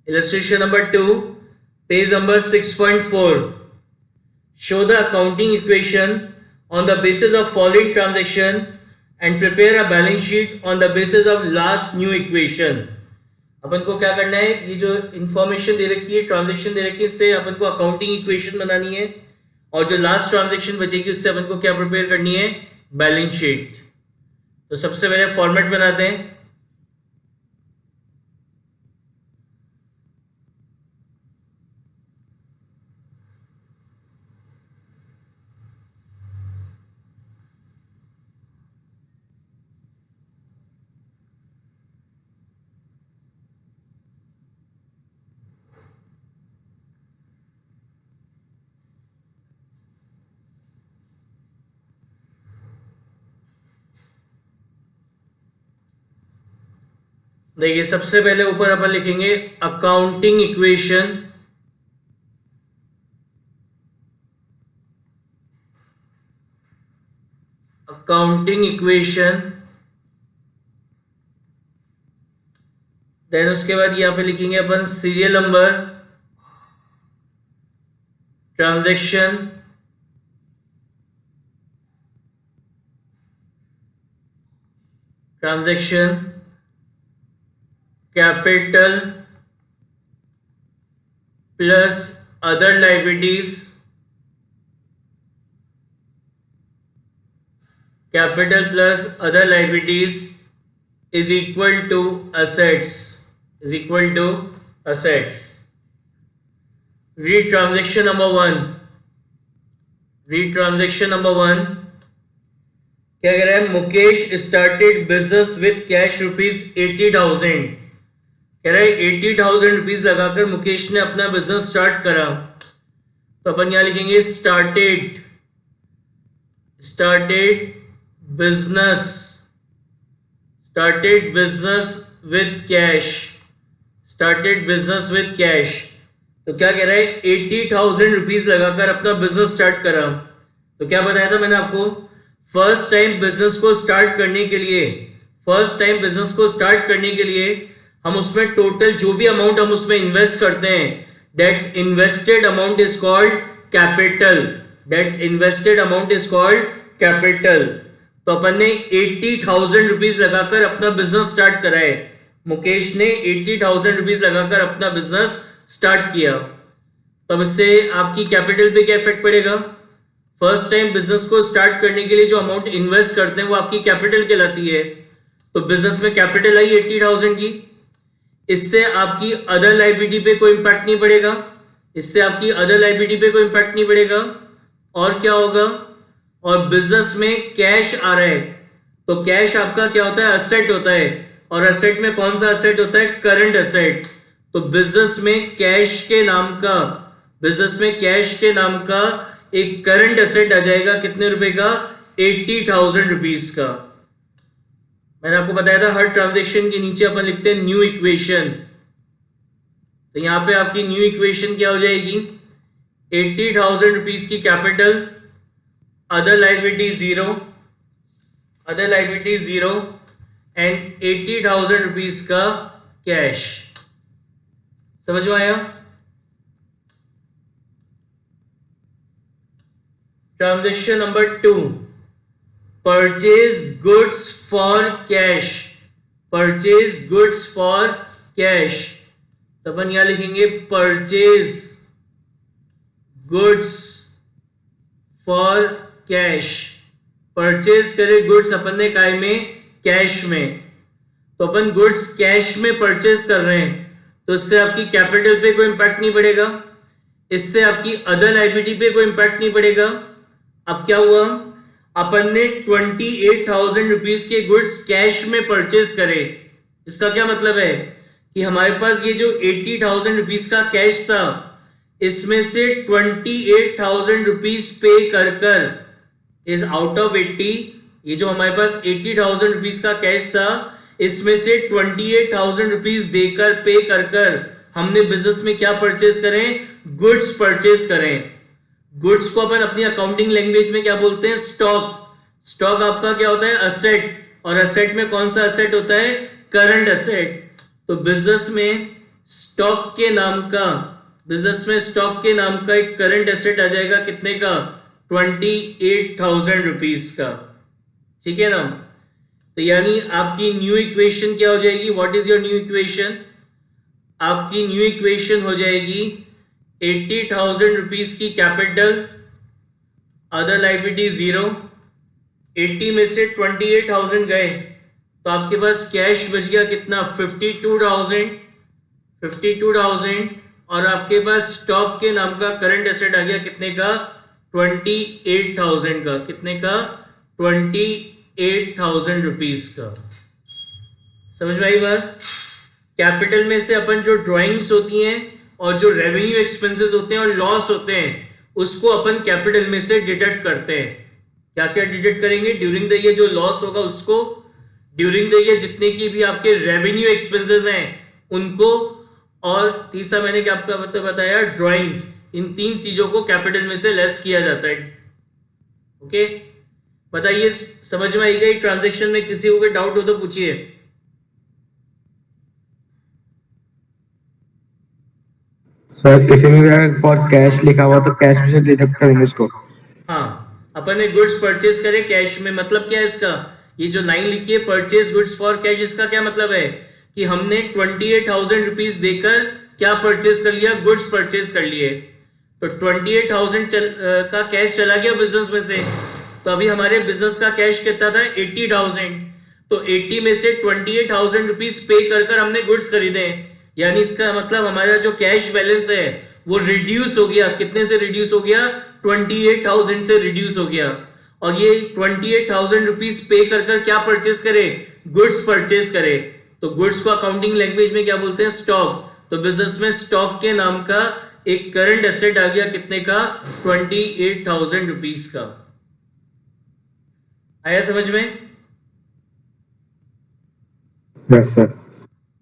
Illustration number 2, page number 6.4. Show the accounting equation on the basis of following transaction and prepare a balance sheet on the basis of last new equation. अपन को क्या करना है, ये जो information दे रखी है, transaction दे रखी है, इससे अपन को अकाउंटिंग इक्वेशन बनानी है और जो लास्ट ट्रांजैक्शन बचेगी उससे अपन को क्या प्रिपेयर करनी है, बैलेंस शीट. तो सबसे पहले फॉर्मेट बनाते हैं. देखिए सबसे पहले ऊपर अपन लिखेंगे accounting equation. Accounting equation. Then उसके बाद यहां पे लिखेंगे अपन serial number, transaction, capital plus other liabilities, capital plus other liabilities is equal to assets, read transaction number 1. क्या कह रहा है, Mukesh started business with cash ₹80,000. कह रहा है 80,000 रुपीज लगाकर मुकेश ने अपना बिजनेस स्टार्ट करा. तो अपन यहां लिखेंगे स्टार्टेड बिजनेस विथ कैश. तो क्या कह रहा है, 80,000 रुपीज लगाकर अपना बिजनेस स्टार्ट करा. तो क्या बताया था मैंने आपको, फर्स्ट टाइम बिजनेस को स्टार्ट करने के लिए हम उसमें टोटल जो भी अमाउंट हम उसमें इन्वेस्ट करते हैं, that invested amount is called capital. तो अपन ने 80,000 रुपीज लगाकर अपना बिजनेस स्टार्ट करा है. मुकेश ने 80,000 रुपीज लगाकर अपना बिजनेस स्टार्ट किया. तो अब इससे आपकी कैपिटल पे क्या इफेक्ट पड़ेगा, फर्स्ट टाइम बिजनेस को स्टार्ट करने के लिए जो अमाउंट इन्वेस्ट करते हैं वो आपकी कैपिटल कहलाती है. तो बिजनेस में कैपिटल आई 80,000 की. इससे आपकी अदर लायबिलिटी पे कोई इंपैक्ट नहीं पड़ेगा. और क्या होगा, और बिजनेस में कैश आ रहा है. तो कैश आपका क्या होता है, असेट होता है. और असेट में कौन सा असेट होता है, करंट असेट. तो बिजनेस में कैश के नाम का एक करंट असेट आ जाएगा. कितने रुपए का, 80,000 रुपीज का. मैंने आपको बताया था हर ट्रांजैक्शन के नीचे अपन लिखते हैं न्यू इक्वेशन. तो यहां पे आपकी न्यू इक्वेशन क्या हो जाएगी, 80,000 रुपीज की capital, other liability zero and 80,000 rupees का कैश. समझ में आया. Transaction number 2, purchase goods for cash. तो अपन यहां लिखेंगे purchase goods for cash. Purchase करे गुड्स अपन ने काय में, कैश में. तो अपन गुड्स कैश में परचेज कर रहे हैं, तो इससे आपकी कैपिटल पे कोई इंपैक्ट नहीं पड़ेगा, इससे आपकी अदर लायबिलिटी पे कोई इंपैक्ट नहीं पड़ेगा. अब क्या हुआ, अपन ने 28,000 रुपीज के गुड्स कैश में परचेज करे. इसका क्या मतलब है कि हमारे पास ये जो 80,000 रुपीज का कैश था, इसमें से 28,000 रुपीज पे कर इज आउट ऑफ 80. ये जो हमारे पास 80,000 रुपीज का कैश था, इसमें से 28,000 रुपीज देकर पे कर हमने बिजनेस में क्या परचेज करें, गुड्स परचेज करें. गुड्स को अपन अपनी अकाउंटिंग लैंग्वेज में क्या बोलते हैं, स्टॉक आपका क्या होता है, असेट. और असेट में कौन सा असेट होता है, करंट असेट. तो बिजनेस में स्टॉक के नाम का, बिजनेस में स्टॉक के नाम का एक करंट एसेट आ जाएगा कितने का, 28,000 रुपीज का। ठीक है ना। तो यानी आपकी न्यू इक्वेशन क्या हो जाएगी, what is your new equation, आपकी न्यू इक्वेशन हो जाएगी 80,000 रुपीज की कैपिटल, अदर लाइबिलिटी 0, 80 में से 28,000 गए तो आपके पास कैश बच गया कितना, 52,000 और आपके पास स्टॉक के नाम का करंट एसेट आ गया कितने का, 28,000 का, कितने का, 28,000 रुपीज का। समझ में आई बात। कैपिटल में से अपन जो ड्राइंग्स होती हैं और जो रेवेन्यू एक्सपेंसेस होते हैं और लॉस होते हैं उसको अपन कैपिटल में से डिडक्ट करते हैं। क्या क्या डिडक्ट करेंगे, ड्यूरिंग द ईयर जो लॉस होगा उसको, ड्यूरिंग द ईयर जितने की भी आपके रेवेन्यू एक्सपेंसेस हैं उनको, और तीसरा मैंने क्या आपका बताया, ड्राइंग्स। इन तीन चीजों को कैपिटल में से लेस किया जाता है। ओके, बताइए समझ में आएगा। ट्रांजैक्शन में किसी को कोई डाउट हो तो पूछिए। सर किसी में भी अगर फॉर कैश लिखा हुआ तो कैश में से डिडक्ट करेंगे उसको। हाँ, अपन ने गुड्स परचेज करे कैश में, मतलब क्या है इसका, ये जो लाइन लिखी है परचेज गुड्स फॉर कैश, इसका क्या मतलब है कि हमने 28,000 रुपीज देकर क्या परचेज कर लिया, गुड्स परचेज कर लिए। तो 28,000 का कैश चला गया बिजनेस में से, तो अभी हमारे बिजनेस का कैश कितना था, 80,000। तो 80 में से 28,000 रुपीज पे कर हमने गुड्स खरीदे, यानी इसका मतलब हमारा जो कैश बैलेंस है वो रिड्यूस हो गया। कितने से रिड्यूस हो गया, 28,000 से रिड्यूस हो गया। और ये 28,000 रुपीज पे कर क्या परचेज करे, गुड्स परचेज करे। तो गुड्स को अकाउंटिंग लैंग्वेज में क्या बोलते हैं, स्टॉक। तो बिजनेस में स्टॉक के नाम का एक करंट एसेट आ गया कितने का, 28,000 रुपीज का। आया समझ में। Yes sir.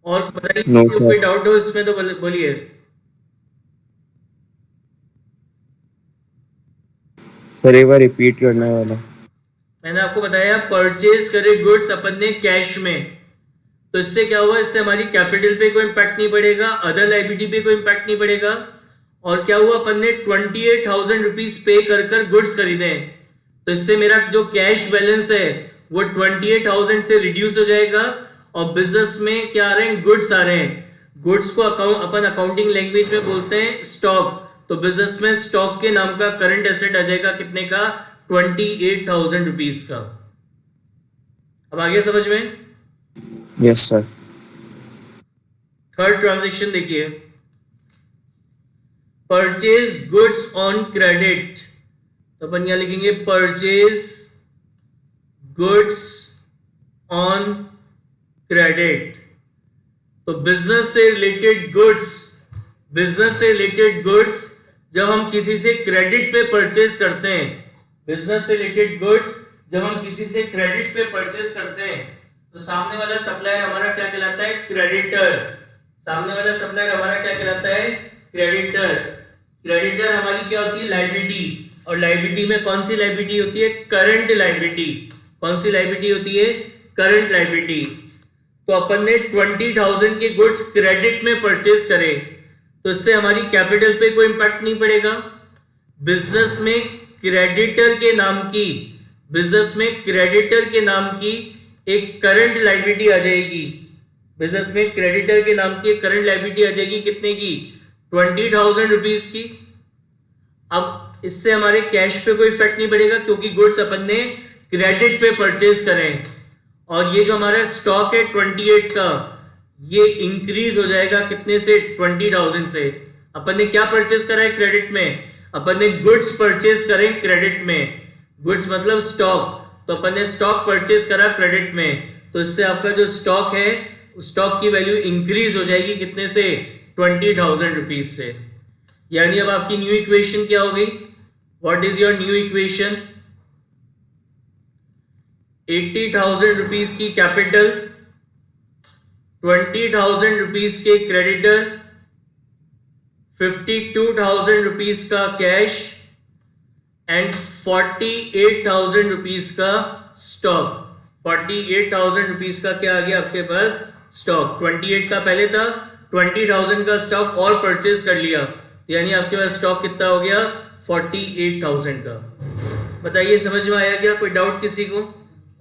और बताइए किसी को कोई डाउट हो इसमें तो बोलिए। सर एक बार रिपीट करने वाला। मैंने आपको बताया परचेज करे गुड्स अपन ने कैश में, तो इससे क्या हुआ, इससे हमारी कैपिटल पे कोई इंपैक्ट नहीं पड़ेगा, अदर लाइबिलिटी पे कोई इंपैक्ट नहीं पड़ेगा। और क्या हुआ, अपन ने 28,000 रुपीज पे कर गुड्स खरीदे, तो इससे मेरा जो कैश बैलेंस है वो 28,000 से रिड्यूस हो जाएगा। और बिजनेस में क्या आ रहे हैं, गुड्स आ रहे हैं। गुड्स को अपन अकाउंटिंग लैंग्वेज में बोलते हैं स्टॉक। तो बिजनेस में स्टॉक के नाम का करंट एसेट आ जाएगा कितने का, 28,000 रुपीज का। अब आगे समझ में। Yes sir. थर्ड ट्रांजैक्शन देखिए, परचेज गुड्स ऑन क्रेडिट। तो अपन यहां लिखेंगे परचेज गुड्स ऑन क्रेडिट। तो बिजनेस से रिलेटेड गुड्स, बिजनेस से रिलेटेड गुड्स जब हम किसी से क्रेडिट पे परचेज करते हैं, बिजनेस से रिलेटेड गुड्स जब हम किसी से क्रेडिट पे परचेज करते हैं, तो सामने वाला सप्लायर हमारा क्या कहलाता है, क्रेडिटर। सामने वाला सप्लायर हमारा क्या कहलाता है, क्रेडिटर। क्रेडिटर हमारी क्या होती है, लायबिलिटी। और लायबिलिटी में कौन सी लायबिलिटी होती है, करंट लायबिलिटी। कौन सी लायबिलिटी होती है, करंट लायबिलिटी। तो अपन ने 20,000 के गुड्स क्रेडिट में परचेज करे, तो इससे हमारी कैपिटल पे कोई इंपैक्ट नहीं पड़ेगा। बिजनेस में क्रेडिटर के नाम की, बिजनेस में क्रेडिटर के नाम की एक करंट लायबिलिटी आ जाएगी। बिजनेस में क्रेडिटर के नाम की एक करंट लायबिलिटी आ जाएगी कितने की, 20,000 रुपीज की। अब इससे हमारे कैश पे कोई इफेक्ट नहीं पड़ेगा क्योंकि गुड्स अपन ने क्रेडिट पे परचेज करें। और ये जो हमारा स्टॉक है 28 का, ये इंक्रीज हो जाएगा कितने से, 20,000 से। अपन ने क्या परचेज करा है क्रेडिट में, अपन ने गुड्स परचेज करें क्रेडिट में। गुड्स मतलब स्टॉक, तो अपन ने स्टॉक परचेज करा क्रेडिट में, तो इससे आपका जो स्टॉक है, स्टॉक की वैल्यू इंक्रीज हो जाएगी कितने से, 20,000 रुपीज से। यानी अब आपकी न्यू इक्वेशन क्या हो गई, what is your new equation, 80,000 rupees की कैपिटल, 20,000 रुपीज के क्रेडिटर, 52,000 रुपीज का कैश एंड 48,000 रुपीज का स्टॉक। 48,000 रुपीज का क्या आ गया आपके पास, स्टॉक। 28 का पहले था, 20,000 का स्टॉक और परचेज कर लिया, यानी आपके पास स्टॉक कितना हो गया 48,000 का। बताइए समझ में आया क्या? कोई डाउट किसी को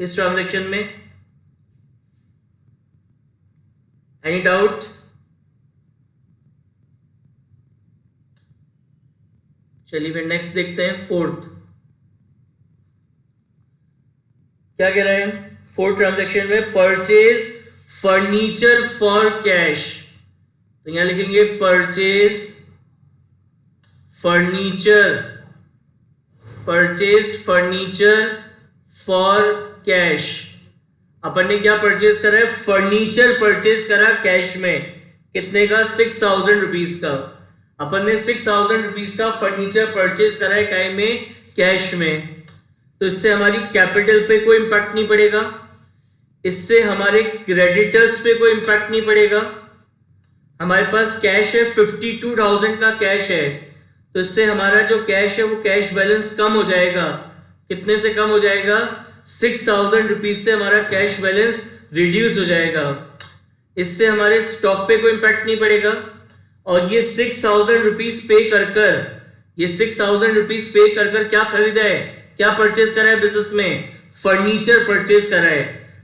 इस ट्रांजैक्शन में? Any doubt? चलिए फिर नेक्स्ट देखते हैं, फोर्थ क्या कह रहे हैं। फोर्थ ट्रांजैक्शन में परचेज फर्नीचर फॉर कैश, तो यहां लिखेंगे परचेज फर्नीचर फॉर कैश। अपन ने क्या परचेज करा है? फर्नीचर परचेज करा कैश में, कितने का? 6,000 रुपीज का। अपन ने 6,000 रुपीज का फर्नीचर परचेज करा है काय में? कैश में। तो इससे हमारी कैपिटल पे कोई इंपैक्ट नहीं पड़ेगा, इससे हमारे क्रेडिटर्स पे कोई इंपैक्ट नहीं पड़ेगा। हमारे पास कैश है 52,000 का कैश है, तो इससे हमारा जो कैश है वो कैश बैलेंस कम हो जाएगा। कितने से कम हो जाएगा? 6,000 रुपीज से हमारा कैश बैलेंस रिड्यूस हो जाएगा। इससे हमारे स्टॉक पे कोई इंपैक्ट नहीं पड़ेगा। और ये 6,000 रुपीज पे कर क्या खरीदा है, क्या परचेज करा है बिजनेस में? फर्नीचर परचेज करा है।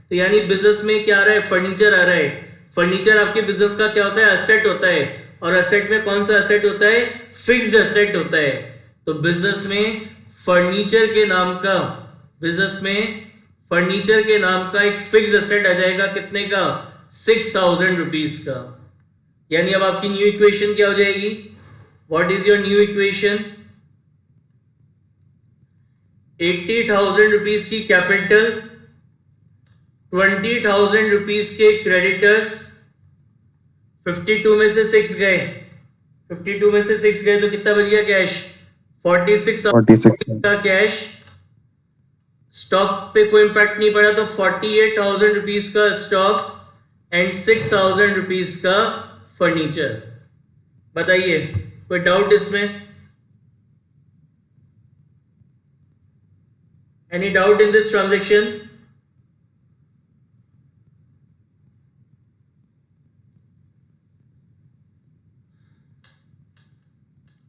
तो यानी बिजनेस में क्या आ रहा है? फर्नीचर आ रहा है। फर्नीचर आपके बिजनेस का क्या होता है? एसेट होता है। और एसेट में कौन सा एसेट होता है? फिक्स्ड एसेट होता है। तो बिजनेस में फर्नीचर के नाम का एक फिक्स्ड एसेट आ जाएगा, कितने का? 6,000 रुपीज का। यानी अब आपकी न्यू इक्वेशन क्या हो जाएगी? What is your new equation? 80,000 rupees की कैपिटल, 20,000 रुपीज के क्रेडिटर्स, 52 में से 6 गए, तो कितना बच गया कैश? 46,000 का कैश। स्टॉक पे कोई इंपैक्ट नहीं पड़ा, तो 48,000 रुपीज का स्टॉक एंड 6,000 रुपीज का फर्नीचर। बताइए कोई डाउट इसमें? Any doubt in this transaction?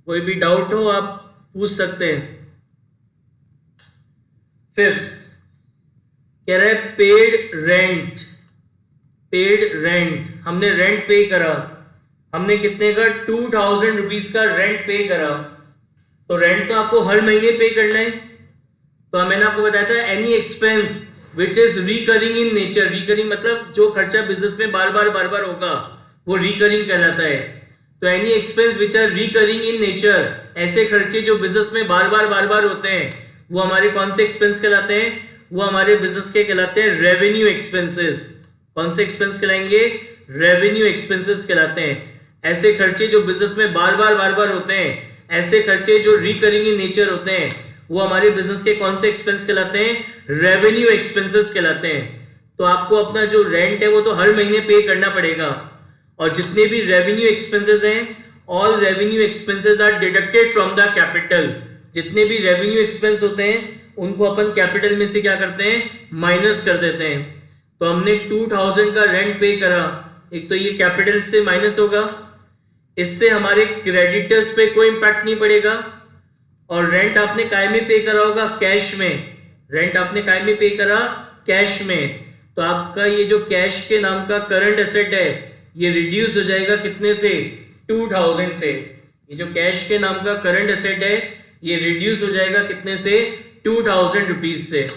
कोई भी डाउट हो आप पूछ सकते हैं। फिफ्थ कह रहा है पेड रेंट। हमने रेंट पे करा, हमने कितने का? 2,000 रुपीज का रेंट पे करा। तो रेंट तो आपको हर महीने पे करना है। तो मैंने आपको बताया था any expense which is recurring in nature. Recurring मतलब जो खर्चा बिजनेस में बार बार होगा वो रिकरिंग कहलाता है। तो any expense which are recurring in nature, ऐसे खर्चे जो बिजनेस में बार बार होते हैं, वो हमारे कौन से एक्सपेंस कहलाते हैं? वो हमारे बिजनेस के कहलाते हैं रेवेन्यू एक्सपेंसेस। कौन से एक्सपेंस कहलाएंगे? रेवेन्यू एक्सपेंसेस कहलाते हैं। ऐसे खर्चे जो बिजनेस में बार बार होते हैं, ऐसे खर्चे जो रिकरिंग इन नेचर होते हैं, वो हमारे बिजनेस के कौन से एक्सपेंस कहलाते हैं? रेवेन्यू एक्सपेंसेस कहलाते हैं। तो आपको अपना जो रेंट है वो तो हर महीने पे करना पड़ेगा। और जितने भी रेवेन्यू एक्सपेंसेस हैं, all revenue expenses are deducted from the capital. जितने भी रेवेन्यू एक्सपेंस होते हैं उनको अपन कैपिटल में से क्या करते हैं? माइनस कर देते हैं। तो हमने 2,000 का रेंट पे करा, एक तो ये कैपिटल से माइनस होगा, इससे हमारे क्रेडिटर्स पे कोई इंपैक्ट नहीं पड़ेगा। और रेंट आपने काय में पे करा होगा? कैश में। रेंट आपने काय में पे करा? कैश में। तो आपका ये जो कैश के नाम का करंट एसेट है ये रिड्यूस हो जाएगा, कितने से? 2,000 से। ये जो कैश के नाम का करंट एसेट है ये रिड्यूस हो जाएगा, कितने से? 2,000 रुपीज से।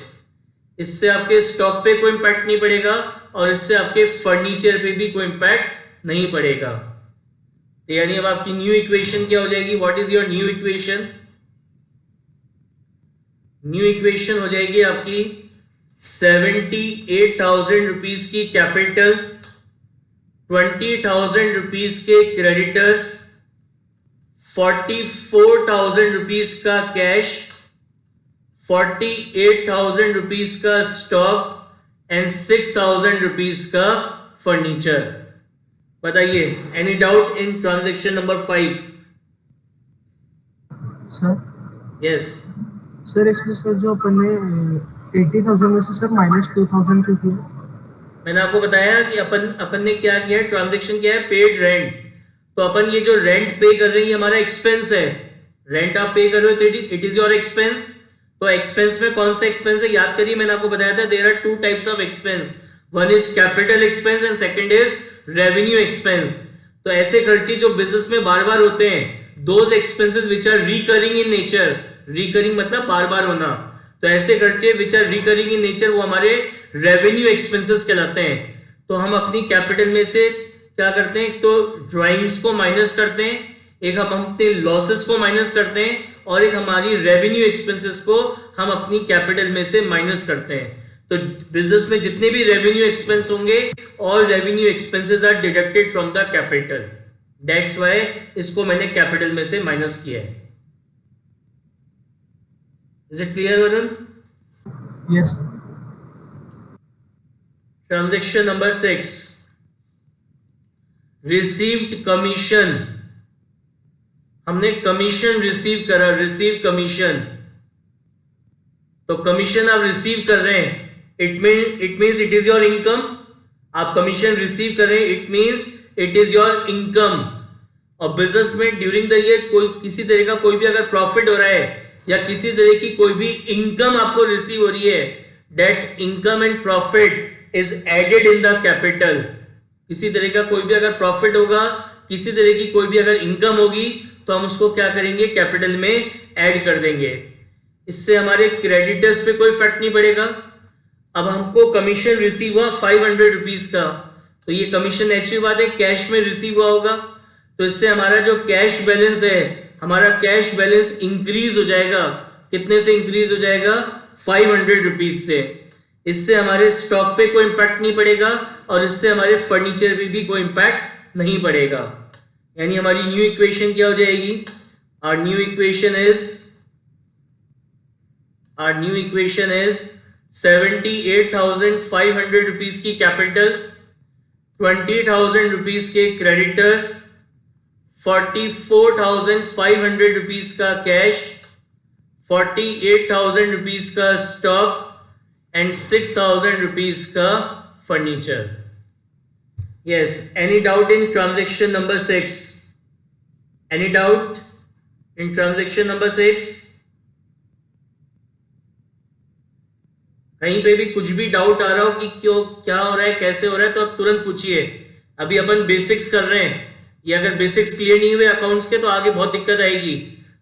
इससे आपके स्टॉक पे कोई इंपैक्ट नहीं पड़ेगा और इससे आपके फर्नीचर पे भी कोई इंपैक्ट नहीं पड़ेगा। तो यानी अब आपकी न्यू इक्वेशन क्या हो जाएगी? What is your new equation? New equation हो जाएगी आपकी 78,000 रुपीज की कैपिटल, 20,000 रुपीज के क्रेडिटर्स, 44,000 रुपीज का कैश, 48,000 रुपीज का स्टॉक एंड 6,000 रुपीज का फर्नीचर। बताइए any doubt in transaction number 5? Sir yes sir इसमें सर जो अपन ने 80,000 में से सर -2,000 क्यों किया? मैंने आपको बताया कि अपन ने क्या किया है, ट्रांजैक्शन किया है पेड रेंट। तो अपन ये जो रेंट पे कर रहे हैं ये हमारा एक्सपेंस है। रेंट आप पे कर रहे हो तो इट इज योर एक्सपेंस। तो एक्सपेंस में कौन सा एक्सपेंस है याद करिए, मैंने आपको बताया था there are two types of expense, one is capital expense and second is revenue expense. तो ऐसे खर्चे जो बिजनेस में बार बार होते हैं, those expenses which are recurring in nature, recurring मतलब बार बार होना, तो ऐसे खर्चे which are recurring in nature वो हमारे रेवेन्यू एक्सपेंसेस कहलाते हैं। तो हम अपनी कैपिटल में से क्या करते हैं, तो ड्राइंग्स को माइनस करते हैं, एक हम अपने लॉसेस को माइनस करते हैं, और एक हमारी रेवेन्यू एक्सपेंसेस को हम अपनी कैपिटल में से माइनस करते हैं। तो बिजनेस में जितने भी रेवेन्यू एक्सपेंस होंगे, all revenue expenses are deducted from the capital, that's why इसको मैंने कैपिटल में से माइनस किया है। Is it clear Varun? Yes. Transaction number 6, received commission. हमने कमीशन रिसीव करा, रिसीव कमीशन। तो कमीशन आप रिसीव कर रहे हैं, it means it is your income. आप कमीशन रिसीव कर रहे हैं, it means it is your income. और बिजनेस में ड्यूरिंग द ईयर कोई किसी तरह का कोई भी अगर प्रॉफिट हो रहा है या किसी तरह की कोई भी इनकम आपको रिसीव हो रही है, that income and profit is added in the capital. किसी तरह का कोई भी अगर प्रॉफिट होगा, किसी तरह की कोई भी अगर इनकम होगी, तो हम उसको क्या करेंगे, कैपिटल में ऐड कर देंगे। इससे हमारे क्रेडिटर्स पे कोई इफेक्ट नहीं पड़ेगा। अब हमको कमीशन रिसीव हुआ 500 रुपीज का, तो ये कमीशन नेचुरल बात है कैश में रिसीव हुआ होगा, तो इससे हमारा जो कैश बैलेंस है, हमारा कैश बैलेंस इंक्रीज हो जाएगा। कितने से इंक्रीज हो जाएगा? 500 रुपीज से। इससे हमारे स्टॉक पे कोई इंपैक्ट नहीं पड़ेगा, और इससे हमारे फर्नीचर पे भी कोई इंपैक्ट नहीं पड़ेगा। यानी हमारी न्यू इक्वेशन क्या हो जाएगी? our new equation is 78,500 rupees की कैपिटल, 20,000 रुपीज के क्रेडिटर्स, 44,500 रुपीज का कैश, 48,000 रुपीज का स्टॉक एंड 6,000 रुपीज का furniture. Yes, any doubt in transaction number 6? Any doubt in transaction number 6? कहीं पे भी कुछ भी डाउट आ रहा हो कि क्यों, क्या हो रहा है, कैसे हो रहा है, तो आप तुरंत पूछिए। अभी अपन बेसिक्स कर रहे हैं, ये अगर बेसिक्स क्लियर नहीं हुए अकाउंट्स के तो आगे बहुत दिक्कत आएगी।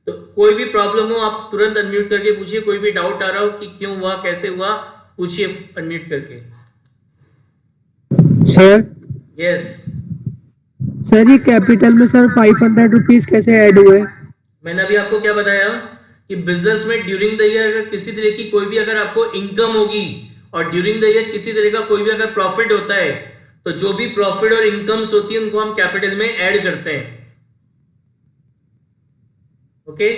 तो कोई भी प्रॉब्लम हो आप तुरंत अनम्यूट करके पूछिए, कोई भी डाउट आ रहा हो कि क्यों हुआ, कैसे हुआ, पूछिए अनम्यूट करके। सर यस सर, ये कैपिटल में सर 500 रुपीज कैसे ऐड हुए? मैंने अभी आपको क्या बताया कि बिजनेस में ड्यूरिंग द ईयर अगर किसी तरह की कोई भी अगर आपको इनकम होगी, और ड्यूरिंग द ईयर किसी तरह का कोई भी अगर प्रॉफिट होता है, तो जो भी प्रॉफिट और इनकम्स होती है उनको हम कैपिटल में ऐड करते हैं। ओके,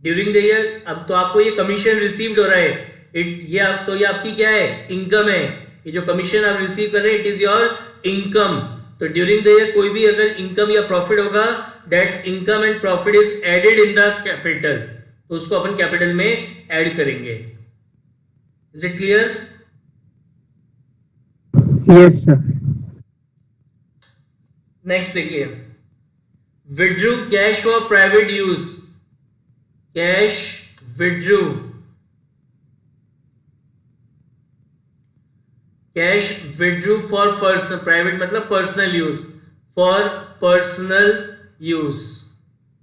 ड्यूरिंग द ईयर अब तो आपको ये कमीशन रिसीव्ड हो रहा है, ये आपकी क्या है? इनकम है। ये जो कमीशन आप रिसीव कर रहे हैं, इट इज योर इनकम। तो ड्यूरिंग द ईयर कोई भी अगर इनकम या प्रॉफिट होगा, that income and profit is added in the capital, तो उसको अपन कैपिटल में ऐड करेंगे। Is it clear? Yes sir. Next देखिए, withdrew cash for private use. Cash withdrew, cash withdrew for person, private मतलब personal use, for personal use.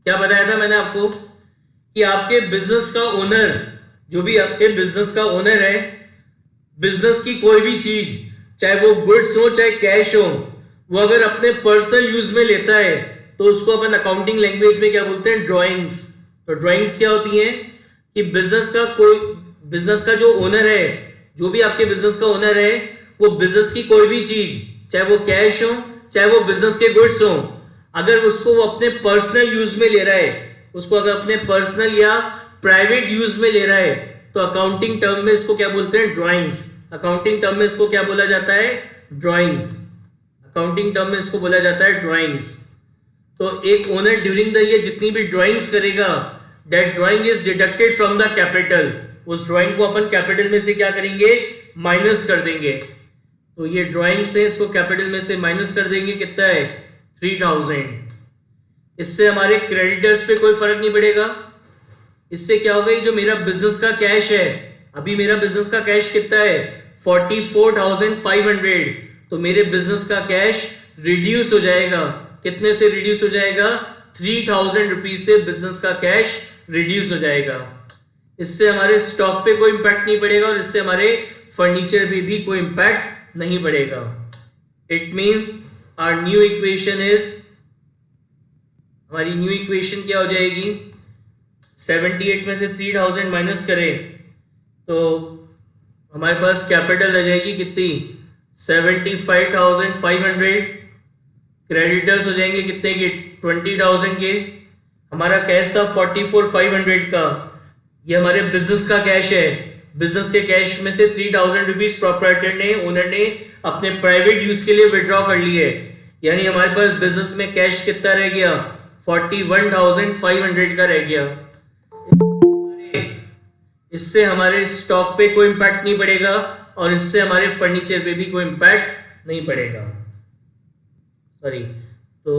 क्या बताया था मैंने आपको कि आपके बिजनेस का ओनर, जो भी आपके बिजनेस का ओनर है, बिजनेस की कोई भी चीज, चाहे वो गुड्स हो चाहे कैश हो, वो अगर अपने पर्सनल यूज में लेता है तो उसको अपन अकाउंटिंग लैंग्वेज में क्या बोलते हैं? ड्राइंग्स। तो ड्राइंग्स क्या होती है कि बिजनेस का जो ओनर है, जो भी आपके बिजनेस का ओनर है, वो बिजनेस की कोई भी चीज, चाहे वो कैश हो चाहे वो बिजनेस के गुड्स हो, अगर उसको वो अपने पर्सनल यूज में ले रहा है, उसको अगर अपने पर्सनल या प्राइवेट यूज में ले रहा है, तो अकाउंटिंग टर्म में इसको क्या बोलते हैं? ड्राइंग्स। अकाउंटिंग टर्म में इसको क्या बोला जाता है? ड्राइंग। अकाउंटिंग टर्म में इसको बोला जाता है ड्राइंग्स। तो एक ओनर ड्यूरिंग द ईयर जितनी भी ड्राइंग्स करेगा, that drawing is deducted from the capital. उस ड्राइंग को अपन कैपिटल में से क्या करेंगे? माइनस कर देंगे। तो ये ड्राइंग से इसको कैपिटल में से माइनस कर देंगे, कितना है 3000। इससे हमारे क्रेडिटर्स पे कोई फर्क नहीं पड़ेगा। इससे क्या होगा, ये जो मेरा बिजनेस का कैश है, अभी मेरा बिजनेस का कैश कितना है 44,500, तो मेरे बिजनेस का कैश रिड्यूस हो जाएगा। कितने से रिड्यूस हो जाएगा, 3000 रुपीज से बिजनेस का कैश रिड्यूस हो जाएगा। इससे हमारे स्टॉक पे कोई इंपैक्ट नहीं पड़ेगा और इससे हमारे फर्नीचर पे भी कोई इंपैक्ट नहीं पड़ेगा। It means our new equation is, हमारी न्यू इक्वेशन क्या हो जाएगी, 78 में से 3000 माइनस करें तो हमारे पास कैपिटल आ जाएगी कितनी 75,500, क्रेडिटर्स हो जाएंगे कितने के 20,000 के, हमारा कैश था 44,500 का, ये हमारे बिजनेस का कैश है। बिजनेस के कैश में से 3,000 रुपीज प्रॉपर्टर ने, ओनर ने अपने प्राइवेट यूज के लिए विड्रॉ कर लिए, यानी हमारे पास बिजनेस में कैश कितना रह गया 41,500 का रह गया। इससे हमारे स्टॉक पे कोई इंपैक्ट नहीं पड़ेगा और इससे हमारे फर्नीचर पे भी कोई इंपैक्ट नहीं पड़ेगा। सॉरी, तो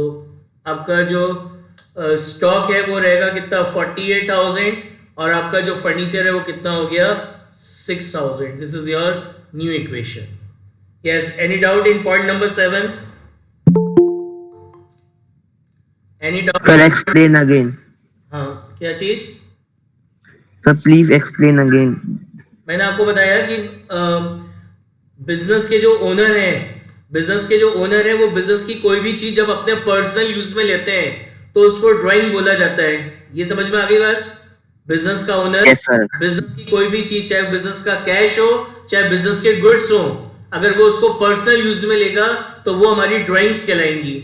आपका जो स्टॉक है वो रहेगा कितना 48,000 और आपका जो फर्नीचर है वो कितना हो गया 6,000। This is your new equation. Yes, any doubt in point number 7? Any doubt? Sir explain again. हाँ, क्या चीज? Sir please explain again. मैंने आपको बताया कि बिजनेस के जो ओनर हैं, बिजनेस के जो ओनर है वो बिजनेस की कोई भी चीज जब अपने पर्सनल यूज में लेते हैं तो उसको ड्राइंग बोला जाता है। ये समझ में आ गई बात? बिजनेस का ओनर बिजनेस की कोई भी चीज, चाहे बिजनेस का कैश हो चाहे बिजनेस के गुड्स हो, अगर वो उसको पर्सनल यूज में लेगा तो वो हमारी ड्राइंग्स कहलाएंगी।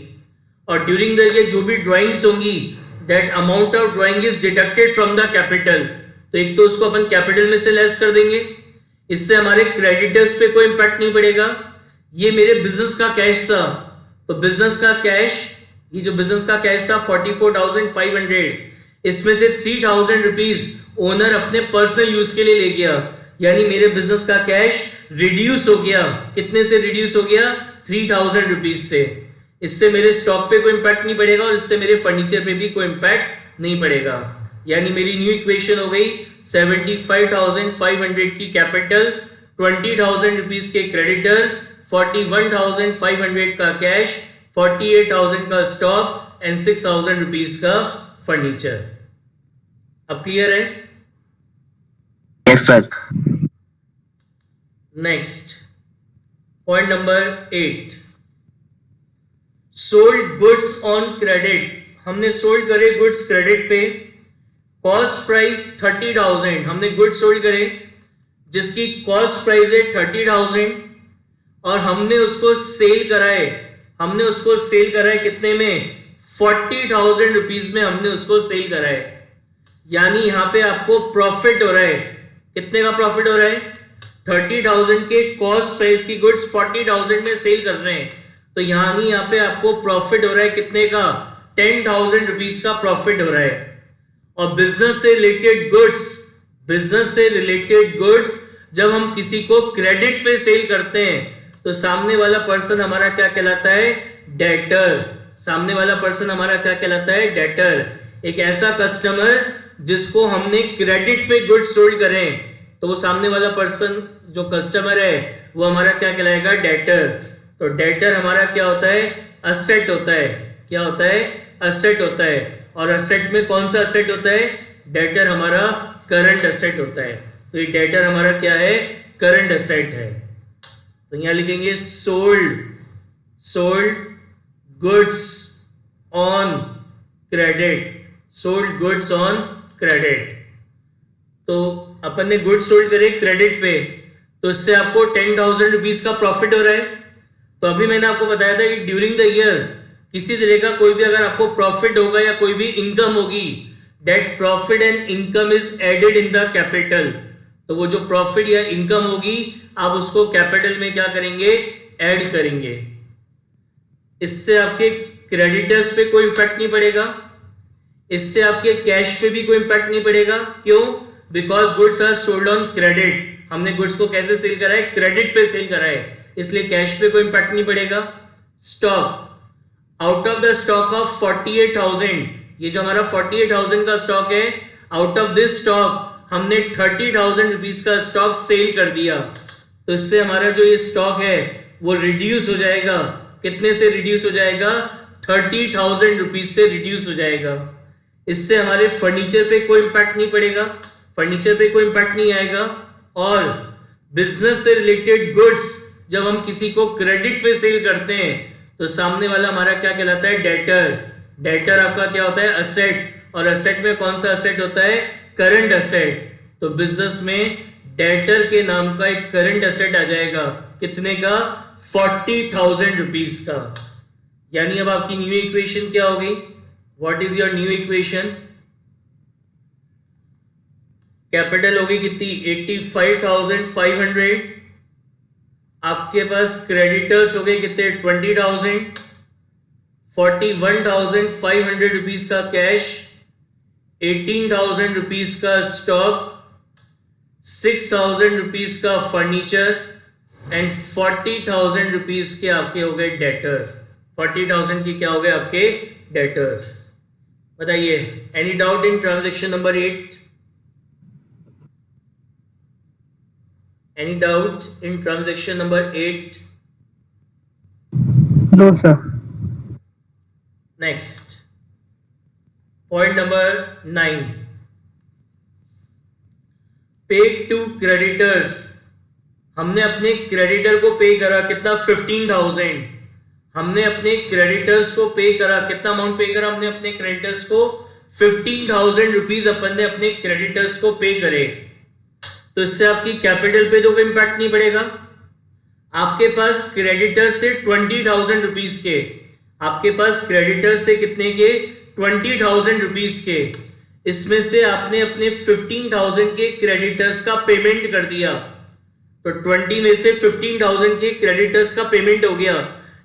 और ड्यूरिंग द ईयर जो भी ड्राइंग्स होंगी, that amount of drawing is deducted from the capital. तो एक तो उसको अपन कैपिटल में से लेस कर देंगे, इससे हमारे क्रेडिटर्स पे कोई इंपैक्ट नहीं पड़ेगा। ये मेरे बिजनेस का कैश था, तो बिजनेस का कैश, ये जो बिजनेस का कैश था 44,500, इसमें से 3,000 रुपीज ओनर अपने पर्सनल यूज के लिए ले गया, यानी मेरे बिजनेस का कैश रिड्यूस हो गया। कितने से रिड्यूस हो गया 3,000 रुपीज से। इससे मेरे स्टॉक पे कोई इंपैक्ट नहीं पड़ेगा और इससे मेरे फर्नीचर पे भी कोई इंपैक्ट नहीं पड़ेगा। यानी मेरी न्यू इक्वेशन हो गई 75,500 की कैपिटल, 20,000 रुपीज के क्रेडिटर, 41,500 का कैश, 48,000 का स्टॉक एंड 6,000 रुपीज का फर्नीचर। अब क्लियर है? Yes sir. Next point number 8, sold goods on credit. हमने सोल्ड करे गुड्स क्रेडिट पे, कॉस्ट प्राइस 30,000, हमने गुड्स सोल्ड करे जिसकी कॉस्ट प्राइस है 30,000 और हमने उसको सेल कराए, हमने उसको सेल कराए कितने में 40,000 रुपीज में हमने उसको सेल कराए। यानी यहां पे आपको प्रॉफिट हो रहा है। कितने का प्रॉफिट हो रहा है 30,000 के कॉस्ट प्राइस की गुड्स 40,000 में सेल कर रहे हैं, तो यानी यहाँ पे आपको प्रॉफिट हो रहा है कितने का 10,000 रुपीज का प्रॉफिट हो रहा है। और बिजनेस से रिलेटेड गुड्स, बिजनेस से रिलेटेड गुड्स जब हम किसी को क्रेडिट पे सेल करते हैं तो सामने वाला पर्सन हमारा क्या कहलाता है डेटर। सामने वाला पर्सन हमारा क्या कहलाता है डेटर। एक ऐसा कस्टमर जिसको हमने क्रेडिट पे गुड्स सोल्ड करें तो वो सामने वाला पर्सन जो कस्टमर है वो हमारा क्या कहलाएगा डेटर। तो डेटर हमारा क्या होता है असेट होता है। क्या होता है असेट होता है। और असेट में कौन सा असेट होता है डेटर हमारा करंट असेट होता है। तो ये डेटर हमारा क्या है करंट असेट है। तो यहां लिखेंगे sold goods on credit, sold goods on credit. तो अपन ने गुड्स सोल्ड करे क्रेडिट पे तो इससे आपको 10,000 रुपीज का प्रॉफिट हो रहा है। तो अभी मैंने आपको बताया था कि ड्यूरिंग द ईयर किसी तरह का कोई भी अगर आपको प्रॉफिट होगा या कोई भी इनकम होगी, that profit and income is added in the capital. तो वो जो प्रॉफिट या इनकम होगी आप उसको कैपिटल में क्या करेंगे ऐड करेंगे। इससे आपके क्रेडिटर्स पे कोई इफेक्ट नहीं पड़ेगा, इससे आपके कैश पे भी कोई इम्पैक्ट नहीं पड़ेगा। क्यों? Because goods are sold on credit. हमने गुड्स को कैसे सेल करा है क्रेडिट पे सेल करा है, इसलिए कैश पे कोई इंपैक्ट नहीं पड़ेगा। Stock, out of the stock of 48,000, ये जो हमारा 48,000 का स्टॉक है, आउट ऑफ दिस स्टॉक हमने 30,000 रुपीज का स्टॉक सेल कर दिया, तो इससे हमारा जो ये स्टॉक है वो रिड्यूस हो जाएगा। कितने से रिड्यूस हो जाएगा? 30,000 रुपीज से रिड्यूस हो जाएगा। इससे हमारे फर्नीचर पे कोई इंपैक्ट नहीं पड़ेगा, फर्नीचर पे कोई इंपैक्ट नहीं आएगा। और बिजनेस से रिलेटेड गुड्स जब हम किसी को क्रेडिट पे सेल करते हैं तो सामने वाला हमारा क्या कहलाता है? डेटर। डेटर आपका क्या होता है? असेट। और असेट में कौन सा असेट होता है? Current asset. तो बिजनेस में डेटर के नाम का एक करंट असेट आ जाएगा। कितने का? 40,000 रुपीज का। यानी अब आपकी न्यू इक्वेशन क्या होगी? What is your new equation? Capital होगी कितनी? 85,500। आपके पास क्रेडिटर्स हो गए कितने? 20,000। 41,500 रुपीज का कैश, 18,000 रुपीज का स्टॉक, 6,000 रुपीज का फर्नीचर एंड 40,000 रुपीज के आपके हो गए डेटर्स। 40,000 की क्या हो गए आपके? डेटर्स। बताइए, any doubt in transaction number 8? Any doubt in transaction number 8? No sir. Next, point number 9, paid to creditors. हमने अपने क्रेडिटर को पे करा कितना? 15,000। हमने अपने क्रेडिटर्स को पे करा कितना? अमाउंट पे करा हमने अपने क्रेडिटर्स को 15,000 रुपीज अपन ने अपने क्रेडिटर्स को पे करे। तो इससे आपकी कैपिटल पे तो कोई इंपैक्ट नहीं पड़ेगा। आपके पास क्रेडिटर्स थे 20,000 रुपीज के। आपके पास क्रेडिटर्स थे कितने के? 20,000 रुपीज के। इसमें से आपने अपने 15,000 के क्रेडिटर्स का पेमेंट कर दिया, तो 20 में से 15,000 के क्रेडिटर्स का पेमेंट हो गया।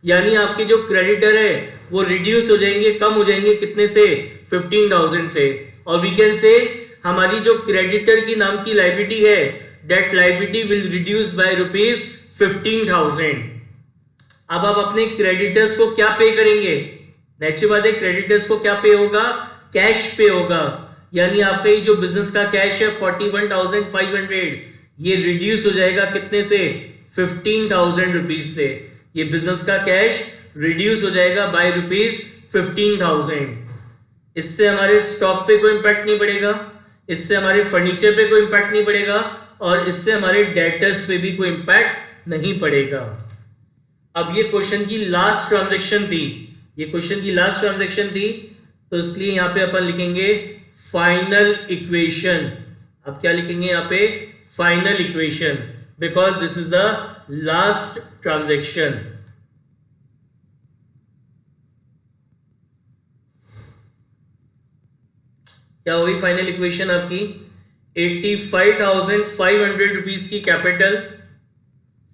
यानी आपके जो क्रेडिटर है वो रिड्यूस हो जाएंगे, कम हो जाएंगे कितने से? 15,000 से। और वी कैन से हमारी जो क्रेडिटर की नाम की लायबिलिटी है, that liability will reduce by rupees 15,000। अब आप अपने क्रेडिटर्स को क्या पे करेंगे? नेचुरल बात है, क्रेडिटर्स को क्या पे होगा? कैश पे होगा। यानी आपका ये जो बिजनेस का कैश है 41,500, ये रिड्यूस हो जाएगा कितने से? 15,000 रुपीज से। ये बिजनेस का कैश रिड्यूस हो जाएगा बाय रुपीज 15,000। इससे हमारे स्टॉक पे कोई इंपैक्ट नहीं पड़ेगा, इससे हमारे फर्नीचर पे कोई इंपैक्ट नहीं पड़ेगा, और इससे हमारे डेटर्स पे भी कोई इंपैक्ट नहीं पड़ेगा। अब ये क्वेश्चन की लास्ट ट्रांजैक्शन थी, ये क्वेश्चन की लास्ट ट्रांजैक्शन थी, तो इसलिए यहां पे अपन लिखेंगे फाइनल इक्वेशन। अब क्या लिखेंगे यहां पे? Final equation, because this is the last transaction. क्या होगी फाइनल इक्वेशन आपकी? 85,500 रुपीज की कैपिटल,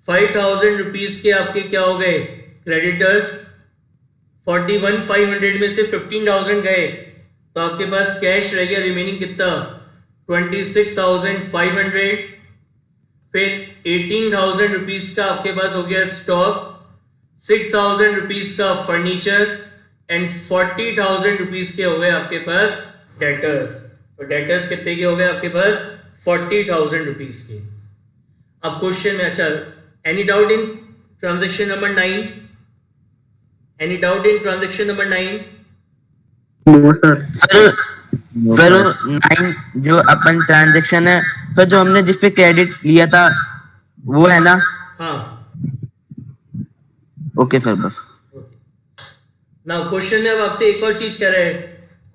5,000 रुपीज के आपके क्या हो गए? क्रेडिटर्स। 41,500 में से 15,000 गए, तो आपके पास कैश रह गया रिमेनिंग कितना? 26,500। फिर 18,000 रुपीज का आपके पास हो गया स्टॉक, 6,000 रुपीज का फर्नीचर एंड 40,000 रुपीज के हो गए आपके पास डेटर्स। तो डेटर्स कितने के हो गए आपके पास? 40,000 रुपीज के। अब क्वेश्चन में, अच्छा, any doubt in transaction number 9? Any doubt in transaction number 9? No sir. Sir 9 जो अपन ट्रांजैक्शन है सर, जो हमने जिस पे क्रेडिट लिया था वो है ना? हाँ, ओके सर, बस। नाउ क्वेश्चन में अब आपसे एक और चीज कह रहा है।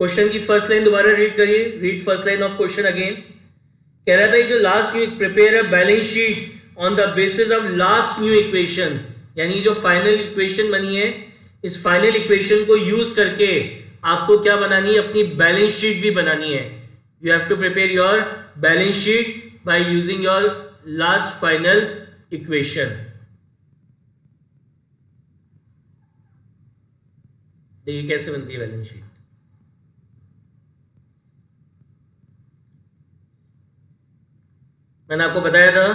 क्वेश्चन की फर्स्ट लाइन दोबारा रीड करिए, read first line of question again. कह रहा था ये जो last new prepare a balance sheet on the basis of last new equation, यानी जो फाइनल इक्वेशन बनी है, इस फाइनल इक्वेशन को यूज करके आपको क्या बनानी है? अपनी बैलेंस शीट भी बनानी है। You have to prepare your balance sheet by using your last final equation. देखिए कैसे बनती है बैलेंस शीट। मैंने आपको बताया था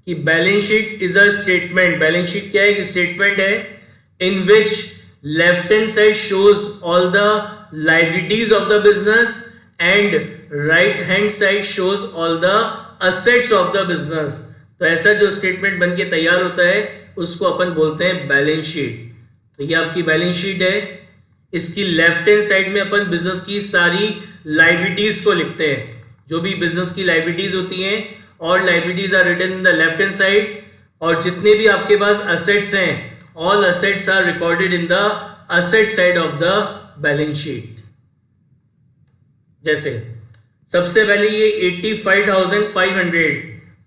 कि balance sheet is a statement, balance sheet क्या है, एक स्टेटमेंट है in which left hand side shows all the liabilities of the business and right hand side shows all the assets of the business. तो ऐसा जो statement बन के तैयार होता है उसको अपन बोलते हैं बैलेंस शीट। तो ये आपकी बैलेंस शीट है, इसकी लेफ्ट हैंड साइड में अपन बिजनेस की सारी लायबिलिटीज को लिखते हैं, जो भी बिजनेस की लायबिलिटीज होती हैं, और liabilities are written in the left hand side, और जितने भी आपके पास असेट्स हैं all assets are recorded in the asset side of the balance sheet. जैसे सबसे पहले ये 85,500,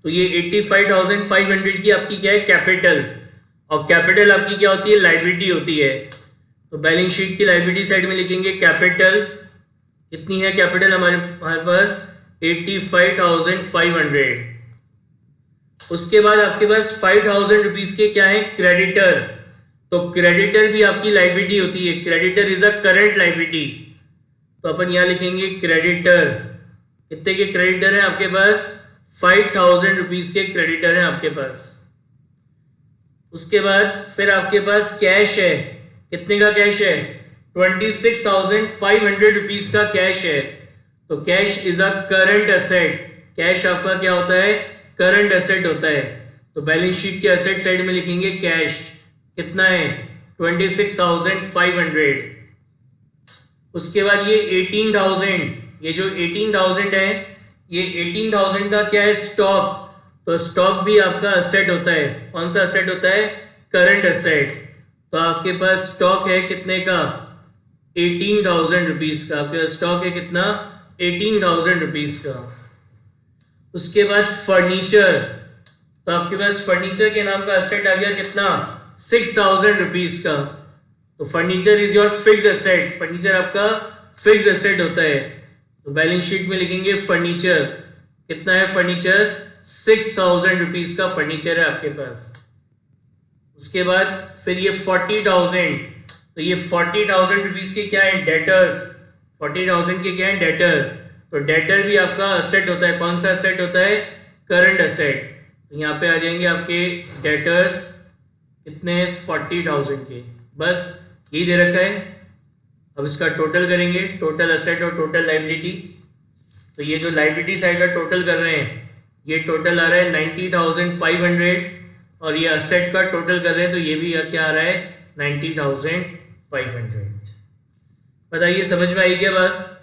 तो ये 85,500 की आपकी क्या है, कैपिटल, और कैपिटल आपकी क्या होती है, लायबिलिटी होती है। तो बैलेंस शीट की लायबिलिटी साइड में लिखेंगे कैपिटल, कितनी है कैपिटल हमारे पास 85,500। उसके बाद आपके पास 5,000 रुपीज के क्या है, क्रेडिटर। तो क्रेडिटर भी आपकी लायबिलिटी होती है, creditor is a current liability. तो अपन यहां लिखेंगे क्रेडिटर, कितने के क्रेडिटर है आपके पास, 5,000 रुपीज के क्रेडिटर है आपके पास। उसके बाद फिर आपके पास कैश है, कितने का कैश है, 26,500 रुपीज का कैश है। तो cash is a current asset, cash आपका क्या होता है, करंट एसेट होता है। तो बैलेंस शीट के एसेट साइड में लिखेंगे कैश, कितना है 26,500। उसके बाद ये 18,000, ये जो 18,000 है, ये 18,000 का क्या है, स्टॉक। तो स्टॉक भी आपका एसेट होता है, कौन सा एसेट होता है, करंट एसेट। तो आपके पास स्टॉक है कितने का, 18,000 रुपीज का, आपके पास स्टॉक है कितना, 18,000 रुपीज का। उसके बाद फर्नीचर, तो आपके पास फर्नीचर के नाम का एसेट आ गया कितना, 6,000 रुपीज का। तो furniture is your fix asset, furniture आपका फिक्स एसेट होता है। तो बैलेंस शीट में लिखेंगे फर्नीचर, कितना है फर्नीचर, 6,000 रुपीज का फर्नीचर है आपके पास। उसके बाद फिर ये 40,000, तो ये 40,000 रुपीज के क्या है, डेटर्स, 40,000 के क्या है, डेटर। तो डेटर भी आपका एसेट होता है, कौन सा एसेट होता है, करंट एसेट। तो यहाँ पे आ जाएंगे आपके डेटर्स, कितने 40,000 के, बस यही दे रखा है। अब इसका टोटल करेंगे, टोटल एसेट और टोटल लायबिलिटी। तो ये जो लायबिलिटी साइड का टोटल कर रहे हैं, ये टोटल आ रहा है 90,500, और ये एसेट का टोटल कर रहे हैं तो ये भी क्या आ रहा है 90,500। बताइए समझ में आई क्या बात।